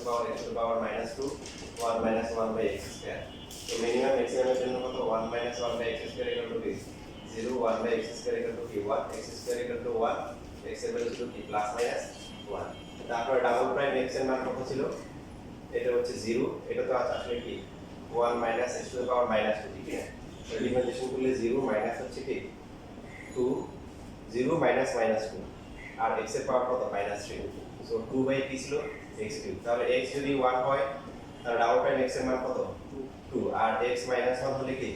power x to the power minus 2 1 minus 1 by x square. So minimum maximum এর জন্য কত 1 minus 1 by x square equal to কি 0 1 by x square equal to কি 1 x square equal to 1 x equal to কি plus minus 1. তারপর double prime x এর মান কত ছিল এটা হচ্ছে 0 এটা তো আসলে কি 1 minus x to the power minus 2 ঠিক আছে তো ডিফারেন্সিয়েশন করলে 0 মাইনাস হচ্ছে কি 2 0 minus minus 2 আর x এর পাওয়ার কত minus 3 সো 2 বাই কি ছিল x কিউব তাহলে x যদি 1 হয় তাহলে ডাবল প্রাইম x এর মান কত 2 আর x minus 1 হলে কি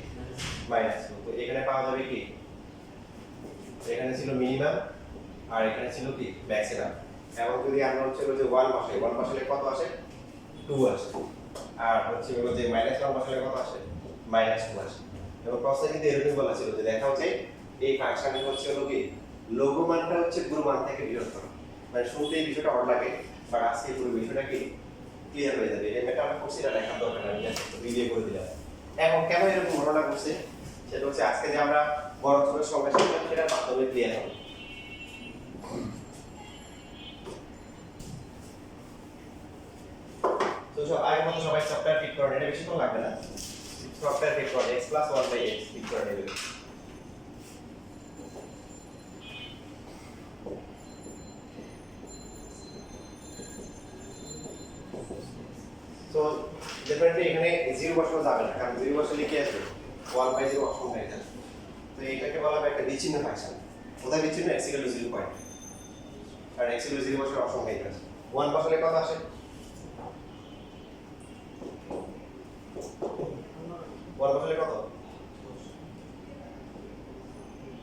minus 2 তো এখানে পাওয়া যাবে কি এখানে ছিল মিনিমাম আর এখানে ছিল কি ম্যাক্সিমাম এবং যদি আমরা হচ্ছে যে 1 বসালে কত আসে 2 আসে আর হচ্ছে যে -1 বসালে কত আসে -2 আসে এবং প্রশ্নে কিন্তু এরকম বলা ছিল যে দেখা হচ্ছে এই ফাংশনটি হচ্ছে হলো কি লঘু মানটা হচ্ছে গুরু মান থেকে বৃহত্তর মানে শুনতে এই বিষয়টা অড লাগে বাট আজকে পুরো বিষয়টা কি ক্লিয়ার হয়ে যাবে এই মেটা আমরা কোর্সে লেখা দরকার নেই জাস্ট ভিডিও করে দিলাম এখন কেন এরকম ঘটনা ঘটছে সেটা হচ্ছে আজকে যে আমরা বড় ছোট সংখ্যা শিখলাম সেটার মাধ্যমে ক্লিয়ার হবে তো আগে মতো সবাই সফটওয়্যার ফিট করেন এটা বেশিক্ষণ লাগবে না সফটওয়্যার ফিট করেন x + 1/x ফিট করে নেবেন তো ডেফিনেটলি এখানে 0 বসানো যাবে না কারণ 0 বসালে কি আসবে 1/0 অপশন হয়ে যাবে তো এটাকে বলা হয় একটা বিচ্ছিন্ন ফাংশন কোথায় বিচ্ছিন্ন x = 0 পয়েন্ট আর x = 0 বসালে অপশন হয়ে যাবে 1 বসালে কত আসে 1 বসালে কত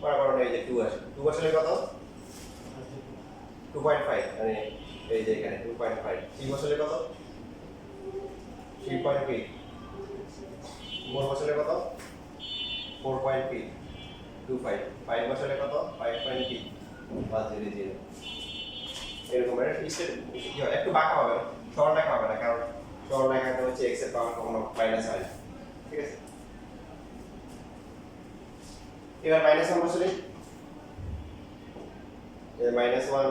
বরাবর এই যে 2 আসে 2 বসালে কত 2.5 মানে এই যে এখানে 2.5 3 বসালে কত 3.8 4 বসালে কত 4.25 5 বসালে কত 5.3 100 এরকম একটু বাঁকা হবে সরল রেখা হবে না কারণ সরল রেখাটা হচ্ছে x এর পাওয়ার কখনো মাইনাস হয় ঠিক আছে এবার -1 বসালে -1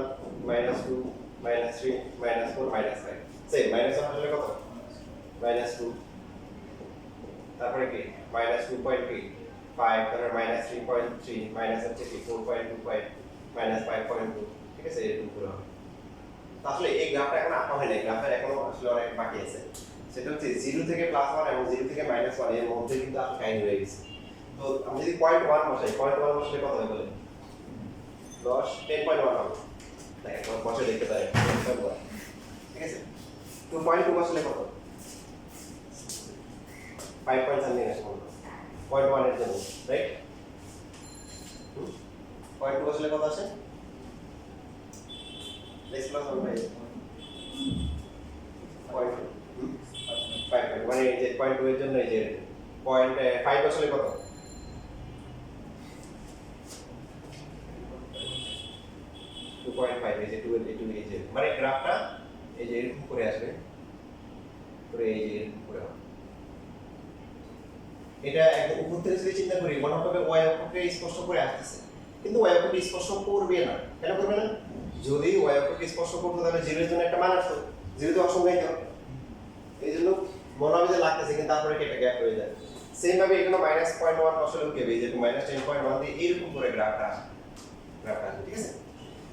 -2 -3 -4 -5 সেই -1 বসালে কত -2 তারপরে কি -2.8 5 তারপর -3.3 মাইনাস হচ্ছে কি 4.25 -5.2 ঠিক আছে এরকম পুরো হবে আসলে এই গ্রাফটা এখন আঁকা হয় না গ্রাফের এখনো আসলে অনেক বাকি আছে সেটা হচ্ছে 0 থেকে +1 এবং 0 থেকে -1 এর মধ্যে কিন্তু আপনি কাইন্ড হয়ে গেছে তো আমি যদি 0.1 বসাই 0.1 বসালে কত হয় বলেন 10.1 হবে দেখেন বসে দেখতে পারেন ঠিক আছে 2.2 বসালে কত 5 something আসে 0.1 এর জন্য রাইট 0.2 বসালে কত আসে x + 1 বাই 5 মানে এই যে 0.2 এর জন্য এই যে 0.5 বসালে কত 2.5 এই যে 2 এই যে মানে গ্রাফটা এই যে এরকম করে আসবে করে এই যে এরকম করে হবে এটা একদম উপর থেকে যদি চিন্তা করি মনে হবে y অক্ষকে স্পর্শ করে আসছে কিন্তু y অক্ষকে স্পর্শ করবে না কেন করবে না যদি y অক্ষকে স্পর্শ করতে তাহলে 0 এর জন্য একটা মান আসতো 0 তো অসংখ্যায়িত এইজন্য মনে হবে যে লাগতেছে কিন্তু তারপরে কেটে গ্যাপ হয়ে যায় সেম ভাবে এখানে -0.1 বসালেও কি হবে এই যে -10.1 দিয়ে এরকম করে গ্রাফটা ঠিক আছে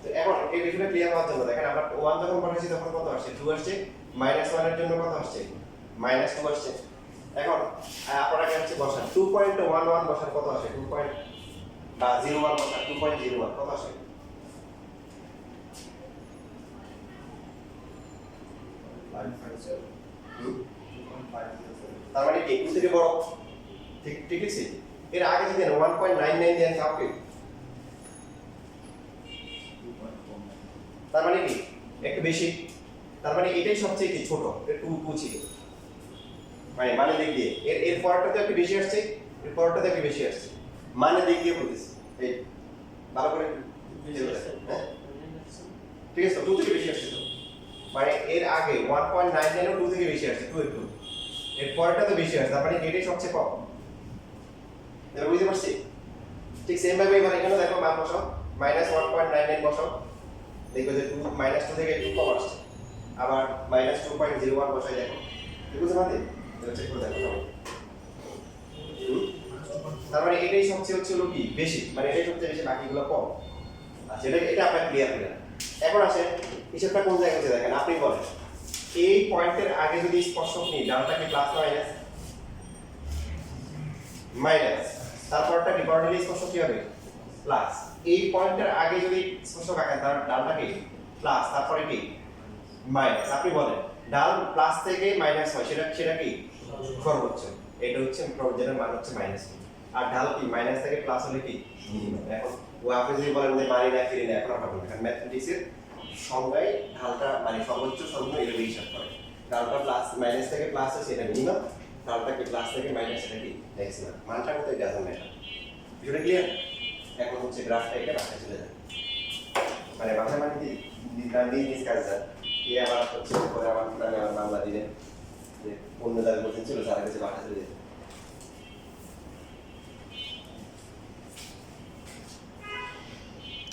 তো এখন এই বিষয়টা ক্লিয়ার হওয়ার জন্য দেখেন আমরা 1 যখন বসাইছি তখন কত আসছে 2 আসছে -1 এর জন্য কত আসছে -2 আসছে এখন আপনারা কি হচ্ছে বসান 2.11 বসার কত আসে 2. বা 01 বসার 2.01 কত আসে তার মানে কি 2 থেকে বড় ঠিক আছে এর আগে যদি 1.99 দেন তাও কি তার মানে কি একটু বেশি তার মানে এটাই সবচেয়ে কি ছোট এটা 2 ছিল মানে দিক দিয়ে এর পরটাতে একটু বেশি আসছে এর পরটাতে একটু বেশি আসছে মানে দিক দিয়ে বলতেছি এই ভালো করে হ্যাঁ ঠিক আছে 2 থেকে বেশি আসছে তো মানে এর আগে 1.99 ও 2 থেকে বেশি আসছে 2 একটু এর পরটাতে বেশি আসছে তার মানে এটাই সবচেয়ে কম এবার বুঝতে পারছি ঠিক সেম ভাবে এবার এখানে দেখো মান বসাও -1.99 বসাও দেখো যে 2 থেকে একটু কম আসছে আবার -2.01 বসাই দেখো বুঝতে পারলে চেক করে দেখো তার মানে এটাই সবচেয়ে হচ্ছে হলো কি বেশি মানে এটাই সবচেয়ে বেশি বাকিগুলো কম আচ্ছা এটা আপনার ক্লিয়ার করে এখন আসেন হিসাবটা কোন জায়গায় হচ্ছে দেখেন আপনি বলেন এই পয়েন্টের আগে যদি স্পর্শক নিই ডানটা কি প্লাস না মাইনাস মাইনাস তারপরটা বিপরীত স্পর্শক কি হবে প্লাস এই পয়েন্টের আগে যদি স্পর্শক আঁকেন তার ডানটা কি প্লাস তারপরে কি মাইনাস আপনি বলেন ডান প্লাস থেকে মাইনাস হয় সেটা কি সর্বোচ্চ এটা হচ্ছে যেটা মান হচ্ছে মাইনাস আর ঢাল কি মাইনাস থেকে প্লাস হলে কি এখন ও আপনি যদি বলেন যে মানি না ফিরে না এখন আমরা বলবো কারণ ম্যাথমেটিক্সের সংজ্ঞায় ঢালটা মানে সর্বোচ্চ সর্বনিম্ন এভাবে হিসাব করে ঢালটা প্লাস মাইনাস থেকে প্লাস হচ্ছে এটা মিনিমাম ঢালটা কি প্লাস থেকে মাইনাস এটা কি ম্যাক্সিমাম মানটা কত এটা ডাজন্ট ম্যাটার বিষয়টা ক্লিয়ার এখন হচ্ছে গ্রাফটা এটা বাসায় চলে যায় মানে বাসায় মানে কি নিজ কাজ যায় আবার হচ্ছে পরে আমার বাংলা দিলেন যে অন্য জায়গায় বলছেন ছিল সারা কাছে বাসা চলে যেতে